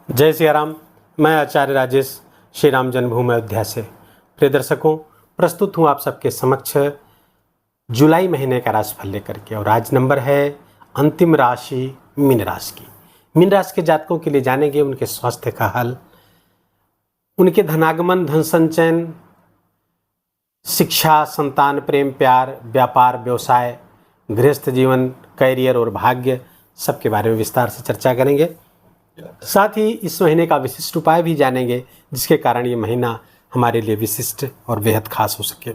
जय सिया राम। मैं आचार्य राजेश श्री राम जन्मभूमि अयोध्या से प्रिय दर्शकों प्रस्तुत हूँ आप सबके समक्ष जुलाई महीने का राशिफल लेकर के। और आज नंबर है अंतिम राशि मीन राशि की। मीन राशि के जातकों के लिए जानेंगे उनके स्वास्थ्य का हाल, उनके धनागमन, धन संचयन, शिक्षा, संतान, प्रेम, प्यार, व्यापार, व्यवसाय, गृहस्थ जीवन, कैरियर और भाग्य सबके बारे में विस्तार से चर्चा करेंगे। साथ ही इस महीने का विशिष्ट उपाय भी जानेंगे जिसके कारण ये महीना हमारे लिए विशिष्ट और बेहद खास हो सके।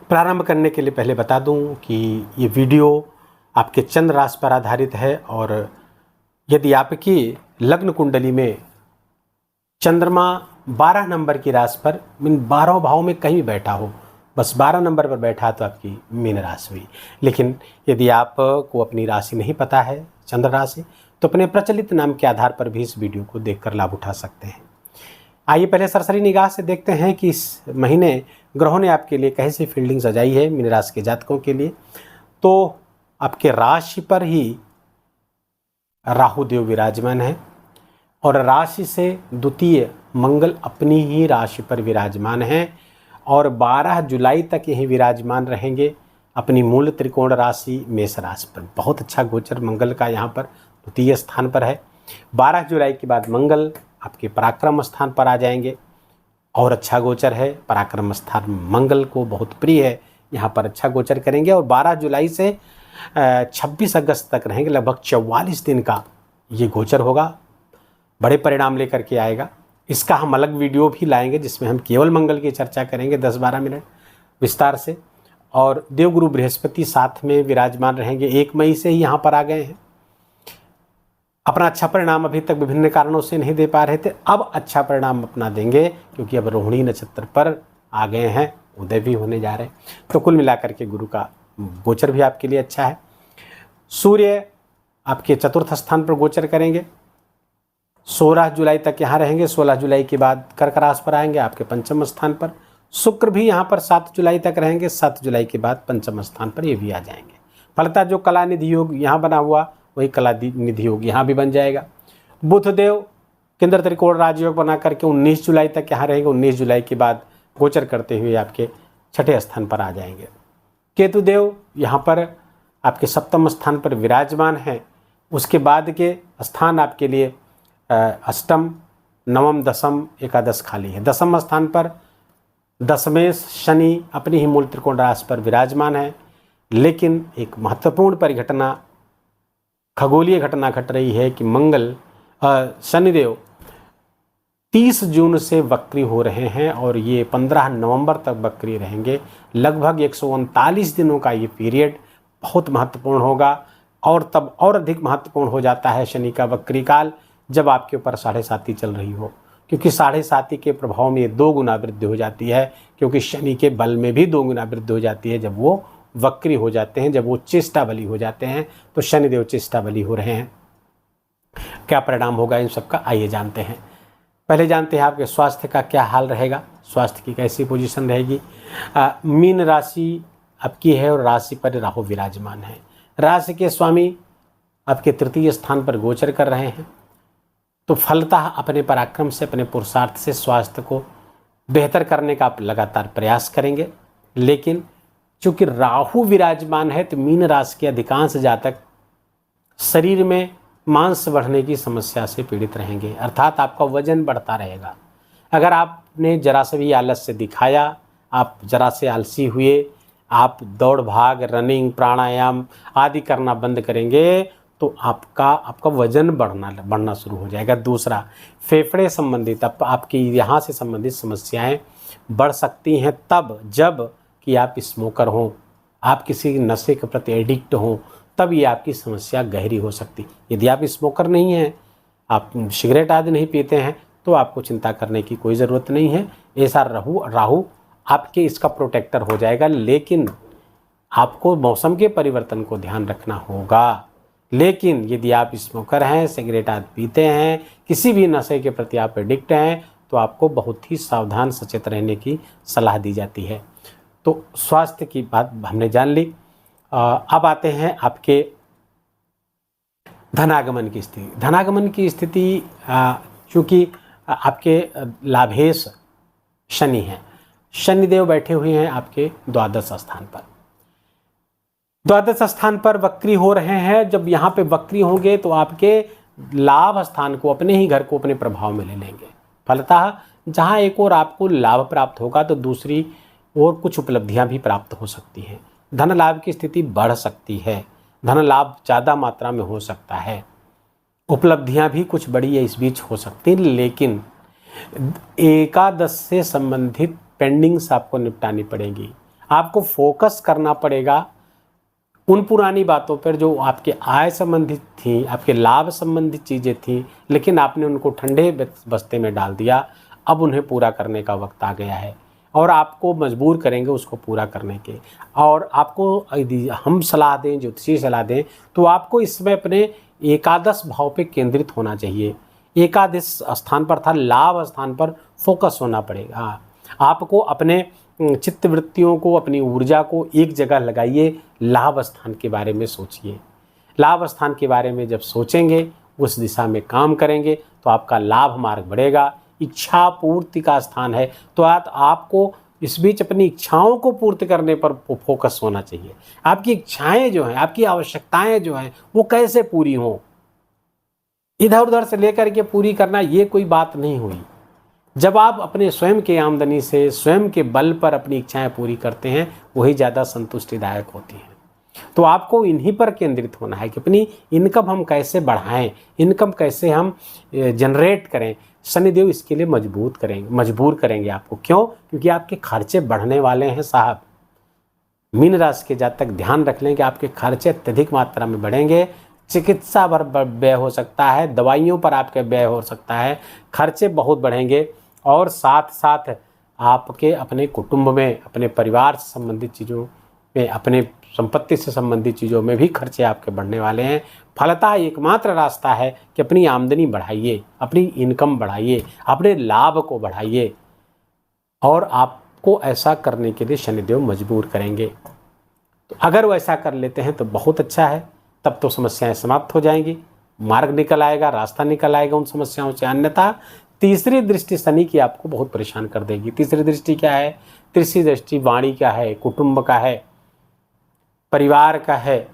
प्रारंभ करने के लिए पहले बता दूं कि ये वीडियो आपके चंद्र राशि पर आधारित है और यदि आपकी लग्न कुंडली में चंद्रमा 12 नंबर की राशि पर इन 12 भाव में कहीं भी बैठा हो, बस 12 नंबर पर बैठा तो आपकी मीन राशि हुई। लेकिन यदि आपको अपनी राशि नहीं पता है, चंद्र राशि, तो अपने प्रचलित नाम के आधार पर भी इस वीडियो को देखकर लाभ उठा सकते हैं। आइए पहले सरसरी निगाह से देखते हैं कि इस महीने ग्रहों ने आपके लिए कैसी फील्डिंग सजाई है मीन राशि के जातकों के लिए। तो आपके राशि पर ही राहु देव विराजमान है और राशि से द्वितीय मंगल अपनी ही राशि पर विराजमान है और 12 जुलाई तक यही विराजमान रहेंगे अपनी मूल त्रिकोण राशि मेष राशि पर। बहुत अच्छा गोचर मंगल का यहाँ पर द्वितीय स्थान पर है। 12 जुलाई के बाद मंगल आपके पराक्रम स्थान पर आ जाएंगे और अच्छा गोचर है। पराक्रम स्थान मंगल को बहुत प्रिय है, यहाँ पर अच्छा गोचर करेंगे और 12 जुलाई से 26 अगस्त तक रहेंगे। लगभग 44 दिन का ये गोचर होगा, बड़े परिणाम लेकर के आएगा। इसका हम अलग वीडियो भी लाएंगे जिसमें हम केवल मंगल की चर्चा करेंगे 10-12 मिनट विस्तार से। और देवगुरु बृहस्पति साथ में विराजमान रहेंगे, 1 मई से ही यहाँ पर आ गए हैं। अपना अच्छा परिणाम अभी तक विभिन्न कारणों से नहीं दे पा रहे थे, अब अच्छा परिणाम अपना देंगे क्योंकि अब रोहिणी नक्षत्र पर आ गए हैं, उदय भी होने जा रहे हैं। तो कुल मिलाकर के गुरु का गोचर भी आपके लिए अच्छा है। सूर्य आपके चतुर्थ स्थान पर गोचर करेंगे, 16 जुलाई तक यहाँ रहेंगे। 16 जुलाई के बाद कर्क राशि पर आएंगे आपके पंचम स्थान पर। शुक्र भी यहाँ पर 7 जुलाई तक रहेंगे, 7 जुलाई के बाद पंचम स्थान पर ये भी आ जाएंगे। फलतः जो कला निधि योग यहाँ बना हुआ वही कला निधि योग यहाँ भी बन जाएगा। बुध देव केंद्र त्रिकोण राजयोग बना करके 19 जुलाई तक यहाँ रहेंगे, 19 जुलाई के बाद गोचर करते हुए आपके छठे स्थान पर आ जाएंगे। केतु देव यहाँ पर आपके सप्तम स्थान पर विराजमान हैं। उसके बाद के स्थान आपके लिए अष्टम, नवम, दसम, एकादश खाली है। दसम स्थान पर दशमेश शनि अपनी ही मूल त्रिकोण राशि पर विराजमान है। लेकिन एक महत्वपूर्ण परिघटना, खगोलीय घटना घट रही है कि मंगल शनिदेव 30 जून से वक्री हो रहे हैं और ये 15 नवंबर तक वक्री रहेंगे। लगभग 139 दिनों का ये पीरियड बहुत महत्वपूर्ण होगा और तब और अधिक महत्वपूर्ण हो जाता है शनि का वक्री काल जब आपके ऊपर 7.5 चल रही हो, क्योंकि 7.5 के प्रभाव में 2 गुना वृद्धि हो जाती है, क्योंकि शनि के बल में भी 2 गुना वृद्धि हो जाती है जब वो वक्री हो जाते हैं, जब वो चेष्टा बली हो जाते हैं। तो शनिदेव चेष्टा बली हो रहे हैं। क्या परिणाम होगा इन सबका, आइए जानते हैं। पहले जानते हैं आपके स्वास्थ्य का क्या हाल रहेगा, स्वास्थ्य की कैसी पोजीशन रहेगी। मीन राशि आपकी है और राशि पर राहु विराजमान है। राशि के स्वामी आपके तृतीय स्थान पर गोचर कर रहे हैं, तो फलतः अपने पराक्रम से, अपने पुरुषार्थ से स्वास्थ्य को बेहतर करने का आप लगातार प्रयास करेंगे। लेकिन चूँकि राहु विराजमान है तो मीन राशि के अधिकांश जातक शरीर में मांस बढ़ने की समस्या से पीड़ित रहेंगे, अर्थात आपका वजन बढ़ता रहेगा। अगर आपने जरा से भी आलस से दिखाया, आप जरा से आलसी हुए, आप दौड़ भाग, रनिंग, प्राणायाम आदि करना बंद करेंगे तो आपका वजन बढ़ना शुरू हो जाएगा। दूसरा, फेफड़े संबंधित आपकी यहाँ से संबंधित समस्याएं बढ़ सकती हैं तब जब कि आप स्मोकर हों, आप किसी नशे के प्रति एडिक्ट हों, तब ये आपकी समस्या गहरी हो सकती। यदि आप स्मोकर नहीं हैं, आप सिगरेट आदि नहीं पीते हैं, तो आपको चिंता करने की कोई ज़रूरत नहीं है। ऐसा राहु आपके इसका प्रोटेक्टर हो जाएगा। लेकिन आपको मौसम के परिवर्तन को ध्यान रखना होगा। लेकिन यदि आप स्मोकर हैं, सिगरेट आदि पीते हैं, किसी भी नशे के प्रति आप एडिक्ट हैं, तो आपको बहुत ही सावधान सचेत रहने की सलाह दी जाती है। तो स्वास्थ्य की बात हमने जान ली। अब आते हैं आपके धनागमन की स्थिति, धनागमन की स्थिति चूँकि आपके लाभेश शनि हैं, शनिदेव बैठे हुए हैं आपके द्वादश स्थान पर, द्वादश स्थान पर वक्री हो रहे हैं। जब यहाँ पे वक्री होंगे तो आपके लाभ स्थान को, अपने ही घर को अपने प्रभाव में ले लेंगे। फलतः जहाँ एक और आपको लाभ प्राप्त होगा तो दूसरी और कुछ उपलब्धियाँ भी प्राप्त हो सकती हैं। धन लाभ की स्थिति बढ़ सकती है, धन लाभ ज़्यादा मात्रा में हो सकता है, उपलब्धियाँ भी कुछ बड़ी इस बीच हो सकती हैं। लेकिन एकादश से संबंधित पेंडिंग्स आपको निपटानी पड़ेगी। आपको फोकस करना पड़ेगा उन पुरानी बातों पर जो आपके आय संबंधित थी, आपके लाभ संबंधित चीज़ें थी, लेकिन आपने उनको ठंडे बस्ते में डाल दिया। अब उन्हें पूरा करने का वक्त आ गया है और आपको मजबूर करेंगे उसको पूरा करने के। और आपको यदि हम सलाह दें, ज्योतिषी सलाह दें, तो आपको इसमें अपने एकादश भाव पे केंद्रित होना चाहिए। एकादश स्थान पर था, लाभ स्थान पर फोकस होना पड़ेगा। आपको अपने चित्तवृत्तियों को, अपनी ऊर्जा को एक जगह लगाइए, लाभ स्थान के बारे में सोचिए। लाभ स्थान के बारे में जब सोचेंगे, उस दिशा में काम करेंगे तो आपका लाभ मार्ग बढ़ेगा। इच्छा पूर्ति का स्थान है तो आपको इस बीच अपनी इच्छाओं को पूर्ति करने पर फोकस होना चाहिए। आपकी इच्छाएं जो हैं, आपकी आवश्यकताएं जो हैं, वो कैसे पूरी हों, इधर उधर से लेकर के पूरी करना ये कोई बात नहीं हुई। जब आप अपने स्वयं के आमदनी से, स्वयं के बल पर अपनी इच्छाएं पूरी करते हैं, वही ज़्यादा संतुष्टिदायक होती हैं। तो आपको इन्हीं पर केंद्रित होना है कि अपनी इनकम हम कैसे बढ़ाएं, इनकम कैसे हम जनरेट करें। शनिदेव इसके लिए मजबूर करेंगे आपको। क्यों? क्योंकि आपके खर्चे बढ़ने वाले हैं साहब। मीन राशि के जातक ध्यान रख लें कि आपके खर्चे अत्यधिक मात्रा में बढ़ेंगे। चिकित्सा पर व्यय हो सकता है, दवाइयों पर आपके व्यय हो सकता है, खर्चे बहुत बढ़ेंगे। और साथ साथ आपके अपने कुटुंब में, अपने परिवार से संबंधित चीज़ों में, अपने संपत्ति से संबंधित चीज़ों में भी खर्चे आपके बढ़ने वाले हैं। फलतः एकमात्र रास्ता है कि अपनी आमदनी बढ़ाइए, अपनी इनकम बढ़ाइए, अपने लाभ को बढ़ाइए। और आपको ऐसा करने के लिए शनिदेव मजबूर करेंगे। तो अगर वो ऐसा कर लेते हैं तो बहुत अच्छा है, तब तो समस्याएं समाप्त हो जाएंगी, मार्ग निकल आएगा, रास्ता निकल आएगा उन समस्याओं से। अन्यथा तीसरी दृष्टि शनि की आपको बहुत परेशान कर देगी। तीसरी दृष्टि क्या है? तीसरी दृष्टि वाणी का है, कुटुंब का है, परिवार का है,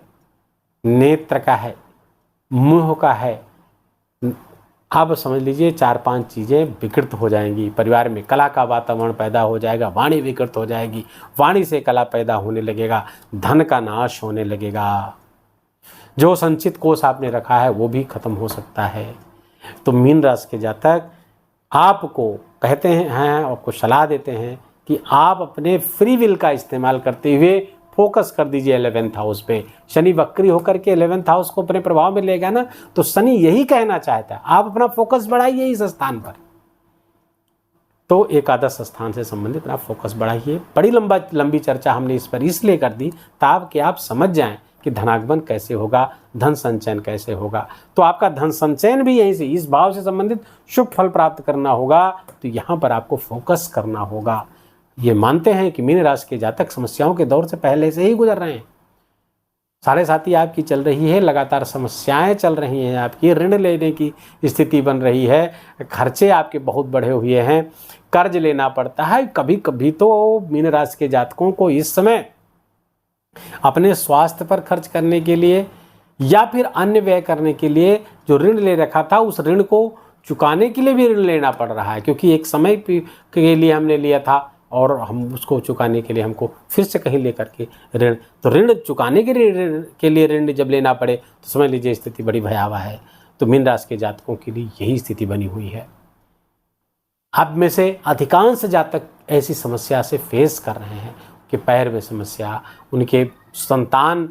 नेत्र का है, मुंह का है। अब समझ लीजिए 4-5 चीज़ें विकृत हो जाएंगी। परिवार में कला का वातावरण पैदा हो जाएगा, वाणी विकृत हो जाएगी, वाणी से कला पैदा होने लगेगा, धन का नाश होने लगेगा, जो संचित कोष आपने रखा है वो भी खत्म हो सकता है। तो मीन राशि के जातक आपको कहते हैं, आपको सलाह देते हैं कि आप अपने फ्री विल का इस्तेमाल करते हुए फोकस कर दीजिए 11th हाउस पे। शनि वक्री होकर के 11th हाउस को अपने प्रभाव में लेगा ना, तो शनि यही कहना चाहता है, आप अपना फोकस बढ़ाइए इस स्थान पर। तो एकादश स्थान से संबंधित आप फोकस बढ़ाइए। बड़ी लंबी चर्चा हमने इस पर इसलिए कर दी ताकि आप समझ जाएं कि धनागमन कैसे होगा, धन संचयन कैसे होगा। तो आपका धन संचयन भी यहीं से, इस भाव से संबंधित शुभ फल प्राप्त करना होगा, तो यहाँ पर आपको फोकस करना होगा। ये मानते हैं कि मीन राशि के जातक समस्याओं के दौर से पहले से ही गुजर रहे हैं। साढ़े साथी आपकी चल रही है, लगातार समस्याएं चल रही हैं आपकी, ऋण लेने की स्थिति बन रही है, खर्चे आपके बहुत बढ़े हुए हैं, कर्ज लेना पड़ता है। कभी कभी तो मीन राशि के जातकों को इस समय अपने स्वास्थ्य पर खर्च करने के लिए या फिर अन्य व्यय करने के लिए जो ऋण ले रखा था, उस ऋण को चुकाने के लिए भी ऋण लेना पड़ रहा है। क्योंकि एक समय के लिए हमने लिया था और हम उसको चुकाने के लिए हमको फिर से कहीं लेकर के ऋण, तो ऋण चुकाने के लिए ऋण जब लेना पड़े तो समझ लीजिए स्थिति बड़ी भयावह है। तो मीन राशि के जातकों के लिए यही स्थिति बनी हुई है। आप में से अधिकांश जातक ऐसी समस्या से फेस कर रहे हैं कि पैर में समस्या, उनके संतान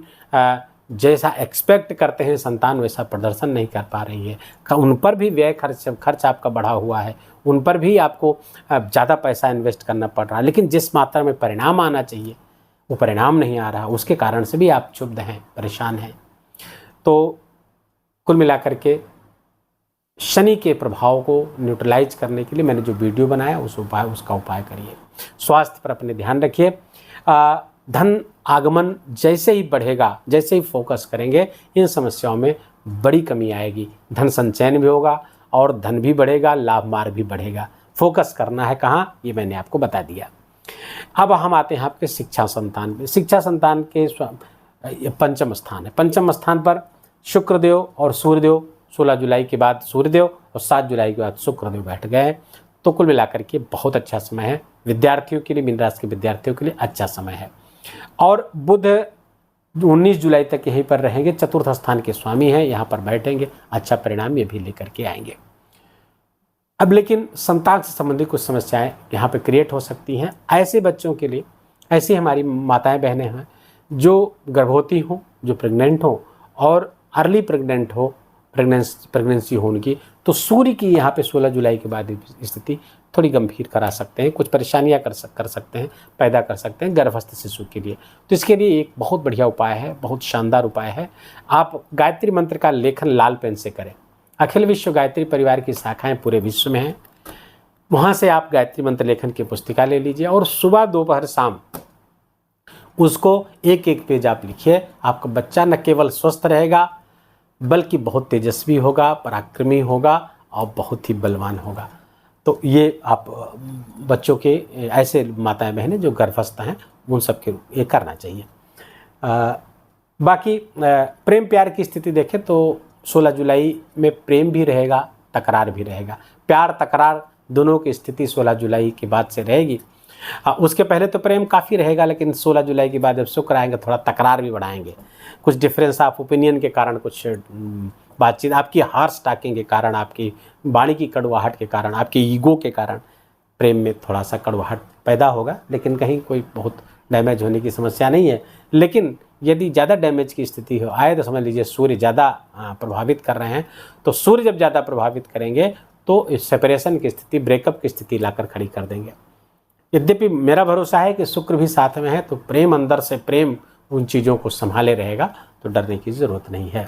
जैसा एक्सपेक्ट करते हैं संतान वैसा प्रदर्शन नहीं कर पा रही है, उन पर भी व्यय खर्च आपका बढ़ा हुआ है, उन पर भी आपको ज़्यादा पैसा इन्वेस्ट करना पड़ रहा है। लेकिन जिस मात्रा में परिणाम आना चाहिए वो परिणाम नहीं आ रहा, उसके कारण से भी आप क्षुब्ध हैं, परेशान हैं। तो कुल मिलाकर के शनि के प्रभाव को न्यूट्रलाइज करने के लिए मैंने जो वीडियो बनाया उसका उपाय करिए। स्वास्थ्य पर अपने ध्यान रखिए। धन आगमन जैसे ही बढ़ेगा, जैसे ही फोकस करेंगे, इन समस्याओं में बड़ी कमी आएगी। धन संचयन भी होगा और धन भी बढ़ेगा, लाभ मार्ग भी बढ़ेगा। फोकस करना है कहाँ, ये मैंने आपको बता दिया। अब हम आते हैं आपके शिक्षा संतान पे। शिक्षा संतान के पंचम स्थान है। पंचम स्थान पर शुक्रदेव और सूर्यदेव, 16 जुलाई के बाद सूर्यदेव और 7 जुलाई के बाद शुक्रदेव बैठ गए हैं। तो कुल मिलाकर के बहुत अच्छा समय है विद्यार्थियों के लिए, मीन राशि के विद्यार्थियों के लिए अच्छा समय है। और बुध 19 जुलाई तक यहीं पर रहेंगे, चतुर्थ स्थान के स्वामी हैं, यहाँ पर बैठेंगे, अच्छा परिणाम ये भी लेकर के आएंगे। अब लेकिन संतान से संबंधित कुछ समस्याएं यहाँ पे क्रिएट हो सकती हैं। ऐसे बच्चों के लिए, ऐसी हमारी माताएं बहनें हैं जो गर्भवती हों, जो प्रेग्नेंट हों और अर्ली प्रेग्नेंट हो, प्रेगनेंसी हो उनकी, तो सूर्य की यहाँ पे 16 जुलाई के बाद स्थिति थोड़ी गंभीर करा सकते हैं, कुछ परेशानियाँ कर सकते हैं, पैदा कर सकते हैं गर्भस्थ शिशु के लिए। तो इसके लिए एक बहुत बढ़िया उपाय है, बहुत शानदार उपाय है। आप गायत्री मंत्र का लेखन लाल पेन से करें। अखिल विश्व गायत्री परिवार की शाखाएं पूरे विश्व में हैं, वहाँ से आप गायत्री मंत्र लेखन की पुस्तिका ले लीजिए और सुबह दोपहर शाम उसको एक एक पेज आप लिखिए। आपका बच्चा न केवल स्वस्थ रहेगा बल्कि बहुत तेजस्वी होगा, पराक्रमी होगा और बहुत ही बलवान होगा। तो ये आप बच्चों के, ऐसे माताएं बहनें जो गर्भस्थ हैं, उन सब के ये करना चाहिए। बाकी प्रेम प्यार की स्थिति देखें तो 16 जुलाई में प्रेम भी रहेगा, तकरार भी रहेगा। प्यार तकरार दोनों की स्थिति 16 जुलाई के बाद से रहेगी। उसके पहले तो प्रेम काफ़ी रहेगा, लेकिन 16 जुलाई के बाद जब शुक्र आएंगे थोड़ा तकरार भी बढ़ाएंगे। कुछ डिफरेंस ऑफ ओपिनियन के कारण, कुछ बातचीत, आपकी हार्श टॉकिंग के कारण, आपकी वाणी की कड़वाहट के कारण, आपके ईगो के कारण प्रेम में थोड़ा सा कड़वाहट पैदा होगा, लेकिन कहीं कोई बहुत डैमेज होने की समस्या नहीं है। लेकिन यदि ज़्यादा डैमेज की स्थिति हो आए तो समझ लीजिए सूर्य ज़्यादा प्रभावित कर रहे हैं। तो सूर्य जब ज़्यादा प्रभावित करेंगे तो इस सेपरेशन की स्थिति, ब्रेकअप की स्थिति लाकर खड़ी कर देंगे। यद्यपि मेरा भरोसा है कि शुक्र भी साथ में है, तो प्रेम, अंदर से प्रेम उन चीज़ों को संभाले रहेगा, तो डरने की ज़रूरत नहीं है।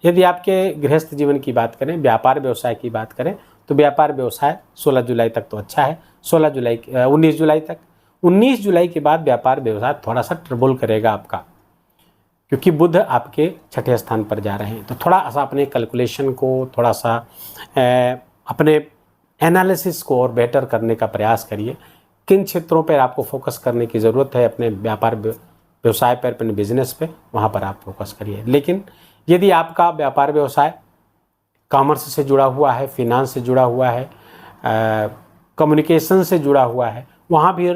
यदि आपके गृहस्थ जीवन की बात करें, व्यापार व्यवसाय की बात करें, तो व्यापार व्यवसाय 16 जुलाई तक तो अच्छा है। 19 जुलाई तक, 19 जुलाई के बाद व्यापार व्यवसाय थोड़ा सा ट्रबल करेगा आपका, क्योंकि बुध आपके छठे स्थान पर जा रहे हैं। तो थोड़ा सा अपने कैलकुलेशन को, थोड़ा सा अपने एनालिसिस को और बेटर करने का प्रयास करिए। किन क्षेत्रों पर आपको फोकस करने की ज़रूरत है अपने व्यापार व्यवसाय पर, अपने बिजनेस पे, वहाँ पर आप फोकस करिए। लेकिन यदि आपका व्यापार व्यवसाय कॉमर्स से जुड़ा हुआ है, फिनांस से जुड़ा हुआ है, कम्युनिकेशन से जुड़ा हुआ है, वहाँ भी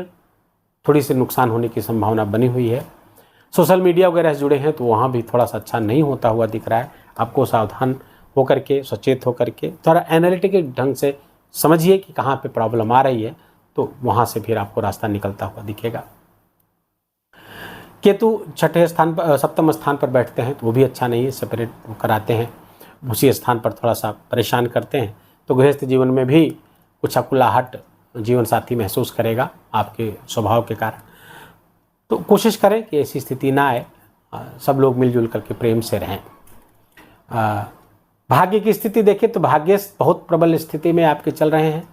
थोड़ी सी नुकसान होने की संभावना बनी हुई है। सोशल मीडिया वगैरह से जुड़े हैं तो वहाँ भी थोड़ा सा अच्छा नहीं होता हुआ दिख रहा है। आपको सावधान होकर के, सचेत होकर के, थोड़ा एनालिटिकल ढंग से समझिए कि कहाँ पे प्रॉब्लम आ रही है, तो वहाँ से फिर आपको रास्ता निकलता हुआ दिखेगा। केतु छठे स्थान पर, सप्तम स्थान पर बैठते हैं तो वो भी अच्छा नहीं है, सेपरेट कराते हैं, उसी स्थान पर थोड़ा सा परेशान करते हैं। तो गृहस्थ जीवन में भी कुछ अकुलाहट जीवन साथी महसूस करेगा आपके स्वभाव के कारण। तो कोशिश करें कि ऐसी स्थिति ना आए, सब लोग मिलजुल करके प्रेम से रहें। भाग्य की स्थिति देखें तो भाग्य बहुत प्रबल स्थिति में आपके चल रहे हैं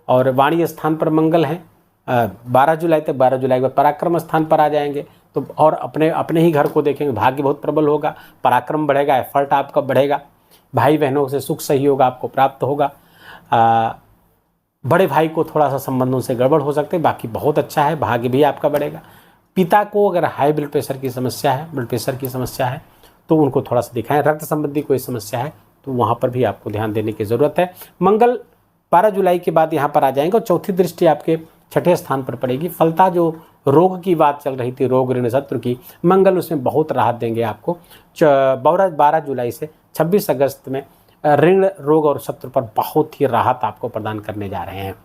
और वाणी स्थान पर मंगल हैं। 12 जुलाई तक, 12 जुलाई के बाद पराक्रम स्थान पर आ जाएंगे, तो और अपने ही घर को देखेंगे, भाग्य बहुत प्रबल होगा, पराक्रम बढ़ेगा, एफर्ट आपका बढ़ेगा, भाई बहनों से सुख सहयोग आपको प्राप्त होगा। बड़े भाई को थोड़ा सा संबंधों से गड़बड़ हो सकते हैं, बाकी बहुत अच्छा है, भाग्य भी आपका बढ़ेगा। पिता को अगर हाई ब्लड प्रेशर की समस्या है, तो उनको थोड़ा सा दिखाएं। रक्त संबंधी कोई समस्या है तो वहाँ पर भी आपको ध्यान देने की ज़रूरत है। मंगल 12 जुलाई के बाद यहाँ पर आ जाएंगे और चौथी दृष्टि आपके छठे स्थान पर पड़ेगी। फलता जो रोग की बात चल रही थी, रोग ऋण शत्रु की, मंगल उसमें बहुत राहत देंगे आपको। 12 जुलाई से 26 अगस्त में ऋण, रोग और शत्रु पर बहुत ही राहत आपको प्रदान करने जा रहे हैं।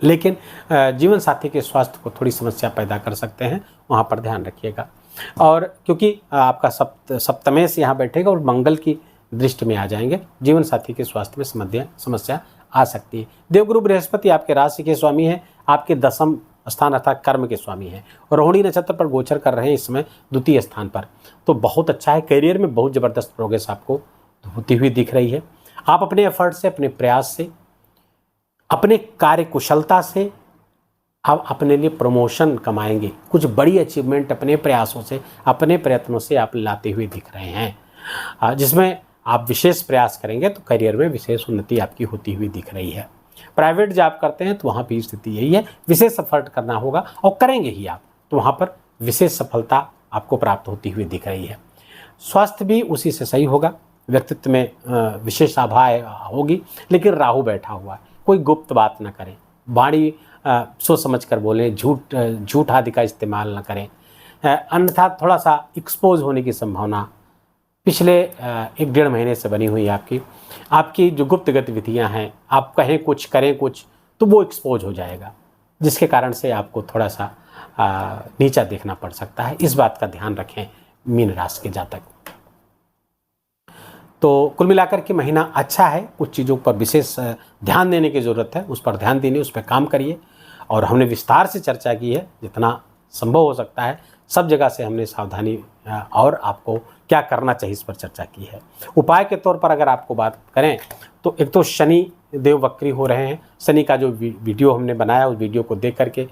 लेकिन जीवन साथी के स्वास्थ्य को थोड़ी समस्या पैदा कर सकते हैं, वहाँ पर ध्यान रखिएगा। और क्योंकि आपका सप्तमेश यहाँ बैठेगा और मंगल की दृष्टि में आ जाएंगे, जीवन साथी के स्वास्थ्य में समस्या आ सकती है। देवगुरु बृहस्पति आपके राशि के स्वामी हैं, आपके 10वें स्थान अर्थात कर्म के स्वामी हैं, और रोहिणी नक्षत्र पर गोचर कर रहे हैं इस समय 2 स्थान पर। तो बहुत अच्छा है, करियर में बहुत ज़बरदस्त प्रोग्रेस आपको होती हुई दिख रही है। आप अपने एफर्ट से, अपने प्रयास से, अपने कार्य कुशलता से आप अपने लिए प्रमोशन कमाएंगे, कुछ बड़ी अचीवमेंट अपने प्रयासों से, अपने प्रयत्नों से आप लाते हुए दिख रहे हैं, जिसमें आप विशेष प्रयास करेंगे तो करियर में विशेष उन्नति आपकी होती हुई दिख रही है। प्राइवेट जॉब करते हैं तो वहाँ भी स्थिति यही है, विशेष एफर्ट करना होगा और करेंगे ही आप, तो वहाँ पर विशेष सफलता आपको प्राप्त होती हुई दिख रही है। स्वास्थ्य भी उसी से सही होगा, व्यक्तित्व में विशेष आभा होगी, लेकिन राहु बैठा हुआ है। कोई गुप्त बात ना करें, वाणी सोच समझ कर बोलें, झूठ आदि का इस्तेमाल ना करें, अन्यथा थोड़ा सा एक्सपोज होने की संभावना पिछले 1-1.5 महीने से बनी हुई है। आपकी जो गुप्त गतिविधियां हैं, आप कहें कुछ करें कुछ तो वो एक्सपोज हो जाएगा, जिसके कारण से आपको थोड़ा सा नीचा देखना पड़ सकता है। इस बात का ध्यान रखें मीन राशि के जातक। तो कुल मिलाकर के महीना अच्छा है, कुछ चीज़ों पर विशेष ध्यान देने की ज़रूरत है, उस पर ध्यान दीजिए, उस पर काम करिए। और हमने विस्तार से चर्चा की है, जितना संभव हो सकता है सब जगह से हमने सावधानी और आपको क्या करना चाहिए इस पर चर्चा की है। उपाय के तौर पर अगर आपको बात करें तो एक तो शनि देव वक्री हो रहे हैं। शनि का जो वीडियो हमने बनाया, उस वीडियो को देख करके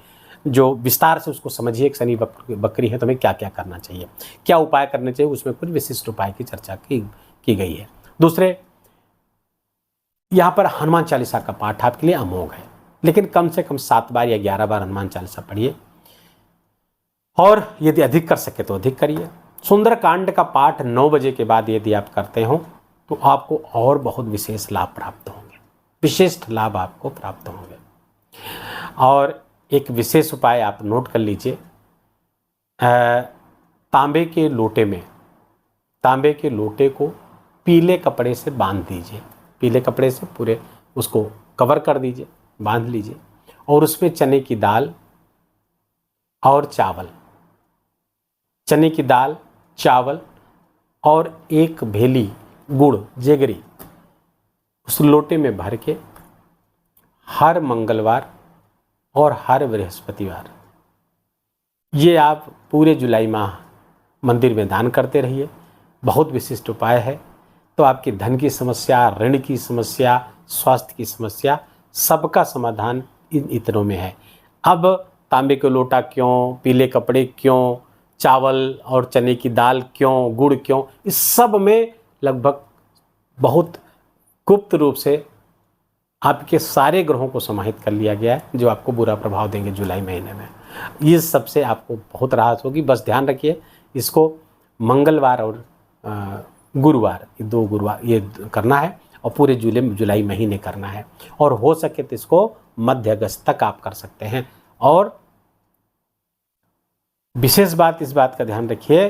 जो विस्तार से उसको समझिए कि शनि वक्री है तो हमें क्या क्या करना चाहिए, क्या उपाय करने चाहिए, उसमें कुछ विशिष्ट उपाय की चर्चा की गई है। दूसरे, यहाँ पर हनुमान चालीसा का पाठ आपके लिए अमोघ है, लेकिन कम से कम 7 बार या 11 बार हनुमान चालीसा पढ़िए, और यदि अधिक कर सके तो अधिक करिए। सुंदरकांड का पाठ 9 बजे के बाद यदि आप करते हो तो आपको और बहुत विशेष लाभ प्राप्त होंगे, विशिष्ट लाभ आपको प्राप्त होंगे। और एक विशेष उपाय आप नोट कर लीजिए, तांबे के लोटे को पीले कपड़े से बांध दीजिए, पीले कपड़े से पूरे उसको कवर कर दीजिए, बांध लीजिए, और उसमें चने की दाल और चावल, चने की दाल, चावल और 1 भेली गुड़ जेगरी उस लोटे में भर के हर मंगलवार और हर बृहस्पतिवार ये आप पूरे जुलाई माह मंदिर में दान करते रहिए। बहुत विशिष्ट उपाय है। तो आपकी धन की समस्या, ऋण की समस्या, स्वास्थ्य की समस्या, सबका समाधान इन इतनों में है। अब तांबे के लोटा क्यों, पीले कपड़े क्यों, चावल और चने की दाल क्यों, गुड़ क्यों, इस सब में लगभग बहुत गुप्त रूप से आपके सारे ग्रहों को समाहित कर लिया गया है, जो आपको बुरा प्रभाव देंगे जुलाई महीने में। ये सबसे आपको बहुत राहत होगी। बस ध्यान रखिए, इसको मंगलवार और गुरुवार, 2 गुरुवार ये करना है, और पूरे जुलाई महीने करना है, और हो सके तो इसको मध्य अगस्त तक आप कर सकते हैं। और विशेष बात, इस बात का ध्यान रखिए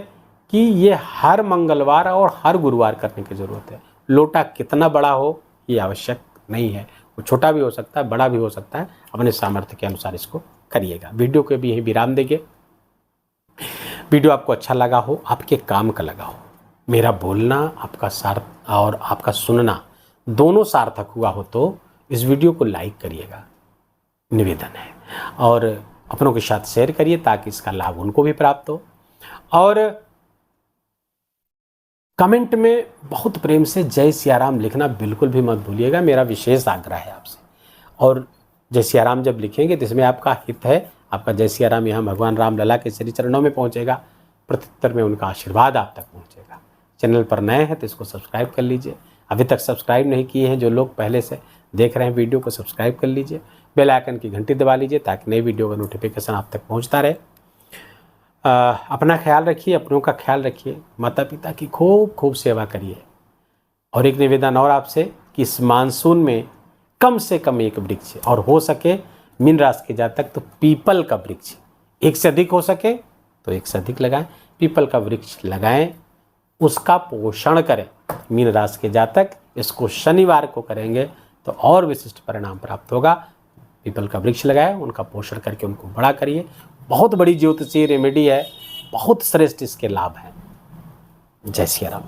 कि ये हर मंगलवार और हर गुरुवार करने की ज़रूरत है। लोटा कितना बड़ा हो ये आवश्यक नहीं है, वो छोटा भी हो सकता है, बड़ा भी हो सकता है, अपने सामर्थ्य के अनुसार इसको करिएगा। वीडियो के भी यही विराम देंगे। वीडियो आपको अच्छा लगा हो, आपके काम का लगा हो, मेरा बोलना आपका सार्थ और आपका सुनना दोनों सार्थक हुआ हो तो इस वीडियो को लाइक करिएगा, निवेदन है, और अपनों के साथ शेयर करिए ताकि इसका लाभ उनको भी प्राप्त हो। और कमेंट में बहुत प्रेम से जय सियाराम लिखना बिल्कुल भी मत भूलिएगा, मेरा विशेष आग्रह है आपसे। और जय सियाराम जब लिखेंगे तो इसमें आपका हित है, आपका जय सियाराम यहाँ भगवान राम लला के श्री चरणों में पहुँचेगा, प्रत्युत्तर में उनका आशीर्वाद आप तक पहुँचेगा। चैनल पर नए हैं तो इसको सब्सक्राइब कर लीजिए, अभी तक सब्सक्राइब नहीं किए हैं जो लोग पहले से देख रहे हैं वीडियो को सब्सक्राइब कर लीजिए, बेल आइकन की घंटी दबा लीजिए ताकि नई वीडियो का नोटिफिकेशन आप तक पहुंचता रहे। अपना ख्याल रखिए, अपनों का ख्याल रखिए, माता पिता की खूब खूब सेवा करिए। और एक निवेदन और आपसे कि इस मानसून में कम से कम 1 वृक्ष, और हो सके मीन राशि के जातक तो पीपल का वृक्ष, 1 से अधिक हो सके तो 1 से अधिक लगाएं, पीपल का वृक्ष लगाएं, उसका पोषण करें। मीन राशि के जातक इसको शनिवार को करेंगे तो और विशिष्ट परिणाम प्राप्त होगा। पीपल का वृक्ष लगाएं, उनका पोषण करके उनको बड़ा करिए। बहुत बड़ी ज्योतिषीय रेमेडी है, बहुत श्रेष्ठ इसके लाभ हैं। जय सिया राम।